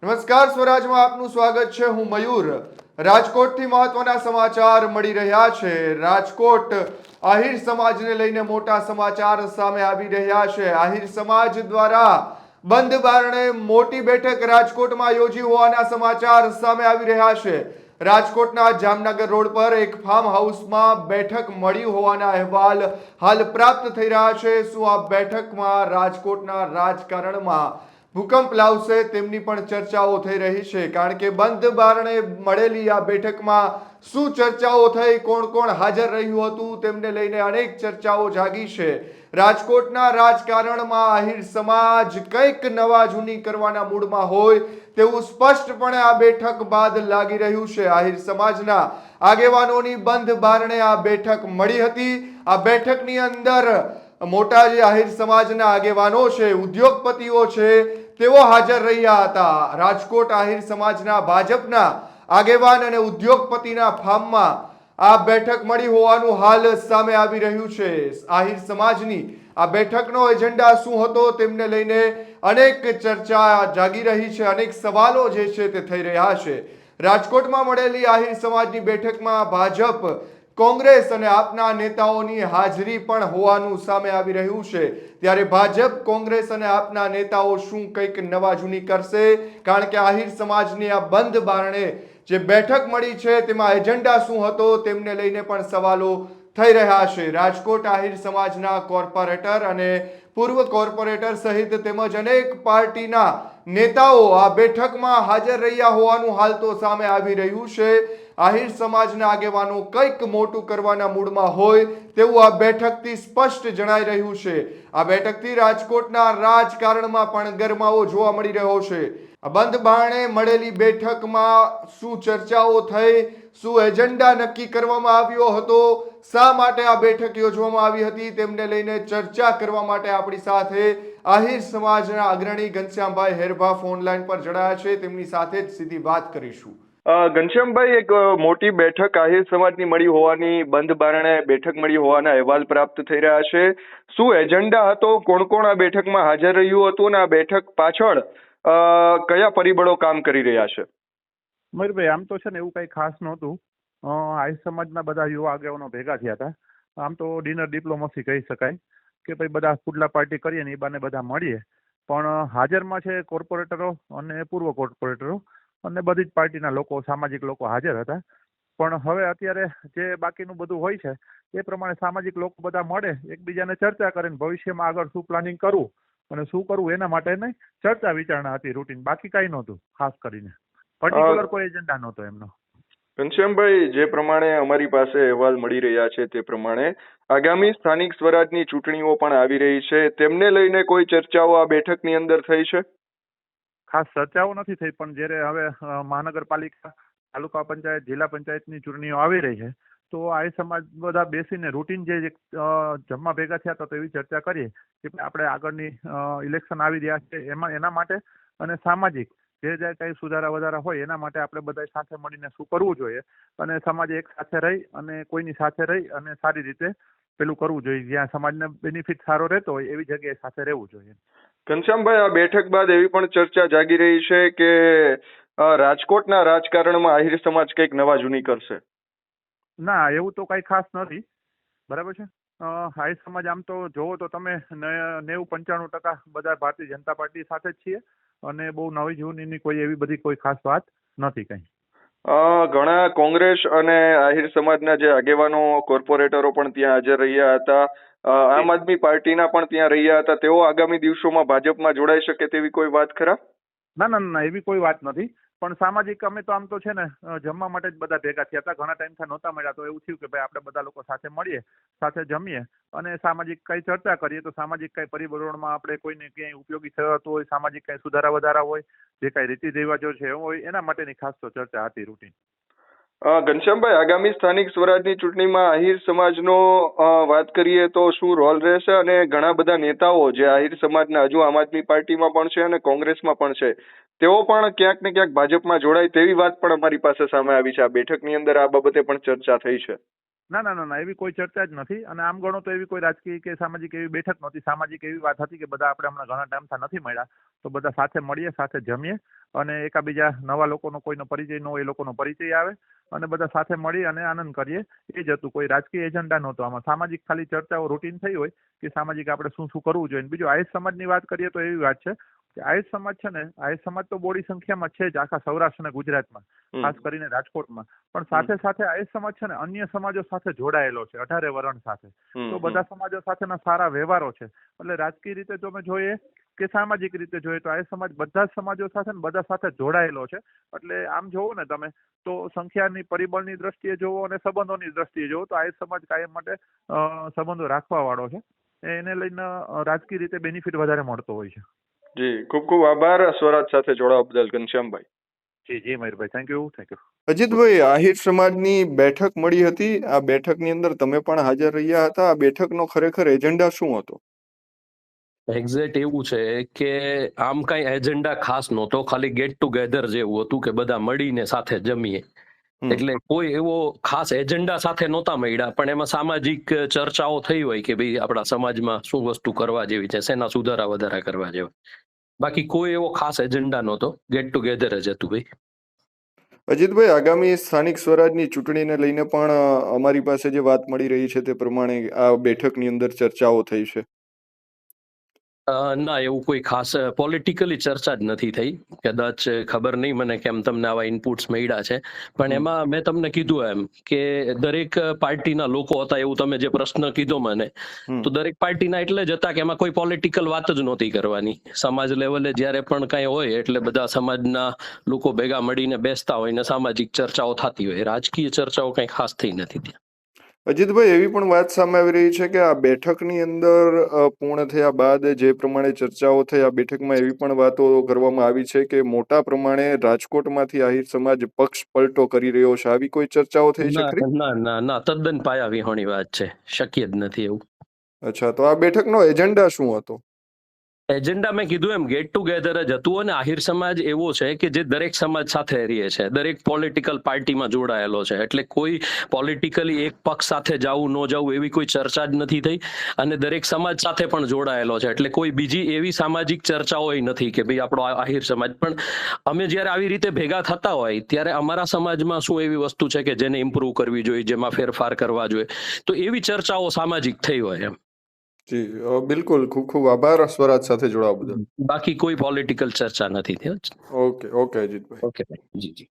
નમસ્કાર સ્વરાજમાં આપનું સ્વાગત છે। હું મયુર। રાજકોટથી મહત્વના સમાચાર મળી રહ્યા છે। રાજકોટ આહિર સમાજને લઈને મોટા સમાચાર સામે આવી રહ્યા છે। આહિર સમાજ દ્વારા બંધ બારણે મોટી બેઠક રાજકોટમાં યોજી હોવાના સમાચાર સામે આવી રહ્યા છે। રાજકોટના જામનગર રોડ પર એક ફાર્મ હાઉસમાં બેઠક મળી હોવાના અહેવાલ હાલ પ્રાપ્ત થઈ રહ્યા છે। શું આ બેઠકમાં રાજકોટના રાજકારણમાં ભૂકંપ લાવશે તેમની પણ ચર્ચાઓ થઈ રહી છે। કારણ કે બંધ બારણે મળેલી આ બેઠકમાં શું ચર્ચાઓ થઈ, કોણ કોણ હાજર રહ્યું હતું તેમને લઈને અનેક ચર્ચાઓ જાગી છે। રાજકોટના રાજકારણમાં આહિર સમાજ કંઈક નવા જૂની કરવાના મૂડમાં હોય તેવું સ્પષ્ટપણે આ બેઠક બાદ લાગી રહ્યું છે। આહિર સમાજના આગેવાનોની બંધ બારણે આ બેઠક મળી હતી। આ બેઠકની અંદર મોટા જે આહિર સમાજના આગેવાનો છે, ઉદ્યોગપતિઓ છે, તેઓ હાજર રહ્યા હતા। રાજકોટ આહિર સમાજના ભાજપના આગેવાન અને ઉદ્યોગપતિના ફાર્મમાં આ બેઠક મળી હોવાનું હાલ સામે આવી રહ્યું છે। આહિર સમાજની આ બેઠકનો એજન્ડા શું હતો તેમને લઈને અનેક ચર્ચા જાગી રહી છે, અનેક સવાલો જે છે તે થઈ રહ્યા છે। રાજકોટમાં મળેલી આહિર સમાજની બેઠકમાં ભાજપ, કોંગ્રેસ અને આપના નેતાઓની હાજરી પણ હોવાનું સામે આવી રહ્યું છે। ત્યારે ભાજપ, કોંગ્રેસ અને આપના નેતાઓ શું કંઈક નવા જૂની કરશે? કારણ કે આહિર સમાજની આ બંધ બારણે જે બેઠક મળી છે તેમાં એજન્ડા શું હતો તેમને લઈને પણ સવાલો થઈ રહ્યા છે। રાજકોટ આહિર સમાજના કોર્પોરેટર અને પૂર્વ કોર્પોરેટર સહિત તેમજ અનેક પાર્ટીના નેતાઓ આ બેઠકમાં હાજર રહ્યા હોવાનું હાલ તો સામે આવી રહ્યું છે। આહિર સમાજના આગેવાનો કંઈક મોટું કરવાના મૂડમાં હોય તેવું આ બેઠકથી સ્પષ્ટ જણાઈ રહ્યું છે। આ બેઠકથી રાજકોટના રાજકારણમાં પણ ગરમાવો જોવા મળી રહ્યો છે। આ બંધ બારણે મળેલી બેઠકમાં શું ચર્ચાઓ થઈ, શું એજન્ડા નક્કી કરવામાં આવ્યો હતો, શા માટે આ બેઠક યોજવામાં આવી હતી તેમને લઈને ચર્ચા કરવા માટે આપણી સાથે આહિર સમાજના અગ્રણી ઘનશ્યામભાઈ હેરભા ફોન લાઈન પર જોડાયા છે। તેમની સાથે જ સીધી વાત કરીશું। ઘનશ્યામભાઈ, એક મોટી બેઠક આહિર સમાજની મળી હોવાની, બંધ બારણે બેઠક મળી હોવાના અહેવાલ પ્રાપ્ત થઈ રહ્યા છે। શું એજન્ડા હતો, કોણ કોણ આ બેઠકમાં હાજર રહ્યું હતું અને આ બેઠક પાછળ કયા પરિબળો કામ કરી રહ્યા છે? મયુરભાઈ, આમ તો છે ને એવું કઈ ખાસ નહોતું। આહિર સમાજના બધા યુવા આગેવાનો ભેગા થયા હતા। આમ તો ડિનર ડિપ્લોમસી કહી શકાય કે ભાઈ બધા ફૂડલા પાર્ટી કરીએ ને એ બાને બધા મળીએ, પણ હાજરમાં છે કોર્પોરેટરો અને પૂર્વ કોર્પોરેટરો અને બધી જ પાર્ટીના લોકો, સામાજિક લોકો હાજર હતા। પણ હવે અત્યારે જે બાકીનું બધું હોય છે એ પ્રમાણે સામાજિક લોકો બધા મળે, એકબીજાને ચર્ચા કરીને ભવિષ્યમાં આગળ શું પ્લાનિંગ કરવું અને શું કરવું એના માટેની ચર્ચા વિચારણા હતી, રૂટીન। બાકી કઈ નહોતું ખાસ કરીને, પર્ટિક્યુલર કોઈ એજન્ડા નહોતો એમનો। ઘનશ્યામભાઈ, જે પ્રમાણે અમારી પાસે અહેવાલ મળી રહ્યા છે તે પ્રમાણે આગામી સ્થાનિક સ્વરાજની ચૂંટણીઓ પણ આવી રહી છે, તેમને લઈને કોઈ ચર્ચાઓ આ બેઠકની અંદર થઈ છે? ખાસ ચર્ચાઓ નથી થઈ, પણ જ્યારે હવે મહાનગરપાલિકા, તાલુકા પંચાયત, જિલ્લા પંચાયતની ચૂંટણીઓ આવી રહી છે તો આહિર સમાજ બધા બેસીને રૂટીન જે જમવા ભેગા થયા હતા તો એવી ચર્ચા કરીએ કે આપણે આગળની ઇલેક્શન આવી રહ્યા છે એમાં એના માટે અને સામાજિક જે કંઈ સુધારા વધારા હોય એના માટે આપણે બધા સાથે મળીને શું કરવું જોઈએ અને સમાજે એક સાથે રહી અને કોઈની સાથે રહી અને સારી રીતે પેલું કરવું જોઈએ, જ્યાં સમાજને બેનિફિટ સારો રહેતો હોય એવી જગ્યાએ સાથે રહેવું જોઈએ। ઘનશ્યામભાઈ, આ બેઠક બાદ એવી પણ ચર્ચા જાગી રહી છે કે રાજકોટના રાજકારણમાં આહિર સમાજ કંઈક નવા જૂની કરશે। ના, એવું તો કઈ ખાસ નથી, બરાબર છે। આહિર સમાજ આમ તો જોવો તો તમે 90-95% બધા ભારતીય જનતા પાર્ટી સાથે જ છીએ અને બહુ નવી જૂનીની કોઈ એવી બધી કોઈ ખાસ વાત નથી કઈ। ઘણા કોંગ્રેસ અને આહિર સમાજના જે આગેવાનો, કોર્પોરેટરો પણ ત્યાં હાજર રહ્યા હતા। આમ આદમી પાર્ટીના પણ ત્યાં રહ્યા હતા। તેઓ આગામી દિવસોમાં ભાજપમાં જોડાઈ શકે તેવી કોઈ વાત ખરા? ના ના ના, એવી કોઈ વાત નથી, પણ સામાજિક અમે તો આમ તો છે ને જમવા માટે જ બધા ભેગા થયા હતા। ઘણા ટાઈમથી નહોતા મળ્યા તો એવું થયું કે ભાઈ આપણે બધા લોકો સાથે મળીએ, સાથે જમીએ અને સામાજિક કઈ ચર્ચા કરીએ તો સામાજિક કઈ પરિબળોમાં આપણે કોઈને ક્યાંય ઉપયોગી થતું હોય, સામાજિક કઈ સુધારા વધારા હોય, જે કઈ રીતિ રિવાજો છે એવું હોય એના માટેની ખાસ તો ચર્ચા હતી, રૂટીન। ઘનશ્યામભાઈ, આગામી સ્થાનિક સ્વરાજની ચૂંટણીમાં આહિર સમાજનો વાત કરીએ તો શું રોલ રહેશે? અને ઘણા બધા નેતાઓ જે આહિર સમાજના હજુ આમ આદમી પાર્ટીમાં પણ છે અને કોંગ્રેસમાં પણ છે, તેઓ પણ ક્યાંક ને ક્યાંક ભાજપમાં જોડાય તેવી વાત પણ અમારી પાસે સામે આવી છે। આ બેઠકની અંદર આ બાબતે પણ ચર્ચા થઈ છે। ના એવી કોઈ ચર્ચા જ નથી. અને આમ ગણો તો એવી કોઈ રાજકીય કે સામાજિક એવી બેઠક નહોતી. સામાજિક એવી વાત હતી કે બધા આપણે હમણાં ઘણા ટાઈમથી નથી મળ્યા, તો બધા સાથે મળીએ, સાથે જમીએ અને એકાબીજા નવા લોકોનો કોઈનો પરિચય ન હોય એ લોકોનો પરિચય આવે અને બધા સાથે મળી અને આનંદ કરીએ, એ જ હતું. કોઈ રાજકીય એજન્ડા નહોતો આમાં. સામાજિક ખાલી ચર્ચાઓ રૂટીન થઈ હોય કે સામાજિક આપણે શું શું કરવું જોઈએ. બીજું આહિર સમાજની વાત કરીએ તો એવી વાત છે કે આહિર સમાજ છે ને, આહિર સમાજ તો બોડી સંખ્યામાં છે જ આખા સૌરાષ્ટ્ર અને ગુજરાતમાં, ખાસ કરીને રાજકોટમાં. પણ સાથે સાથે આહિર સમાજ છે ને અન્ય સમાજો સાથે જોડાયેલો છે, 18 વરણ સાથે. તો બધા સમાજો સાથેના સારા વ્યવહારો છે. એટલે રાજકીય રીતે જો અમે જોઈએ કે સામાજિક રીતે જોઈએ તો આહિર સમાજ બધા જ સમાજો સાથે ને બધા સાથે જોડાયેલો છે. એટલે આમ જોવો ને તમે તો સંખ્યાની પરિબળની દ્રષ્ટિએ જોવો અને સંબંધોની દ્રષ્ટિએ જોવો તો આહિર સમાજ કાયમ માટે સંબંધો રાખવા વાળો છે. એને લઈને રાજકીય રીતે બેનિફિટ વધારે મળતો હોય છે. જી, ખૂબ ખૂબ આભાર સ્વરાજ સાથે જોડાવા બદલ ઘનશ્યામભાઈ. જી મયુરભાઈ, થેન્ક યુ. અજીતભાઈ, આહિર સમાજની બેઠક મળી હતી. આ બેઠકની અંદર તમે પણ હાજર રહ્યા હતા. આ બેઠકનો ખરેખર એજન્ડા શું હતો? એક્ઝેક્ટ એવું છે કે આમ કઈ એજન્ડા ખાસ નહોતો, ખાલી ગેટ ટુગેધર જેવું હતું કે બધા મળીને સાથે જમીએ. એટલે કોઈ એવો ખાસ એજન્ડા સાથે નહોતા મળ્યા, પણ એમાં સામાજિક ચર્ચાઓ થઈ હોય કે ભાઈ આપણા સમાજમાં શું વસ્તુ કરવા જેવી છે, શેના સુધારા વધારા કરવા જેવા. બાકી કોઈ એવો ખાસ એજન્ડા નહોતો, ગેટ ટુગેધર જ હતું ભાઈ. અજીતભાઈ, આગામી સ્થાનિક સ્વરાજની ચૂંટણીને લઈને પણ અમારી પાસે જે વાત મળી રહી છે તે પ્રમાણે આ બેઠકની અંદર ચર્ચાઓ થઈ છે. ના, એવું કોઈ ખાસ પોલિટિકલી ચર્ચા જ નથી થઈ. કદાચ ખબર નહીં મને કેમ તમને આવા ઇનપુટ્સ મળ્યા છે, પણ એમાં મેં તમને કીધું એમ કે દરેક પાર્ટીના લોકો હતા. એવું તમે જે પ્રશ્ન કીધો મને, તો દરેક પાર્ટીના એટલે જ હતા કે એમાં કોઈ પોલિટિકલ વાત જ નહોતી કરવાની. સમાજ લેવલે જ્યારે પણ કઈ હોય એટલે બધા સમાજના લોકો ભેગા મળીને બેસતા હોય ને સામાજિક ચર્ચાઓ થતી હોય. રાજકીય ચર્ચાઓ કઈ ખાસ થઈ નથી ત્યાં. અજીતભાઈ, એવી પણ વાત સામે આવી રહી છે કે આ બેઠકની અંદર પૂર્ણ થયા બાદ જે પ્રમાણે ચર્ચાઓ થઈ, આ બેઠકમાં એવી પણ વાતો કરવામાં આવી છે કે મોટા પ્રમાણે રાજકોટમાંથી આહિર સમાજ પક્ષ પલટો કરી રહ્યો છે. આવી કોઈ ચર્ચાઓ થઈ છે ખરી? ના, તદ્દન પાયાવિહોણી વાત છે. શક્ય જ નથી એવું. અચ્છા, તો આ બેઠકનો એજન્ડા શું હતો? એજન્ડા મેં કીધું એમ ગેટ ટુગેધર જ હતું. અને આહિર સમાજ એવો છે કે જે દરેક સમાજ સાથે રહે છે, દરેક પોલિટિકલ પાર્ટીમાં જોડાયેલો છે. એટલે કોઈ પોલિટિકલી એક પક્ષ સાથે જવું ન જવું એવી કોઈ ચર્ચા જ નથી થઈ. અને દરેક સમાજ સાથે પણ જોડાયેલો છે. એટલે કોઈ બીજી એવી સામાજિક ચર્ચાઓ નથી કે ભાઈ આપણો આહિર સમાજ. પણ અમે જ્યારે આવી રીતે ભેગા થતા હોય ત્યારે અમારા સમાજમાં શું એવી વસ્તુ છે કે જેને ઇમ્પ્રૂવ કરવી જોઈએ, જેમાં ફેરફાર કરવા જોઈએ, તો એવી ચર્ચાઓ સામાજિક થઈ હોય એમ. જી બિલકુલ, ખૂબ ખૂબ આભાર સ્વરાજ સાથે જોડાવા બદલ. બાકી કોઈ પોલિટિકલ ચર્ચા નથી થઈ. ઓકે અજીતભાઈ. ઓકે જી.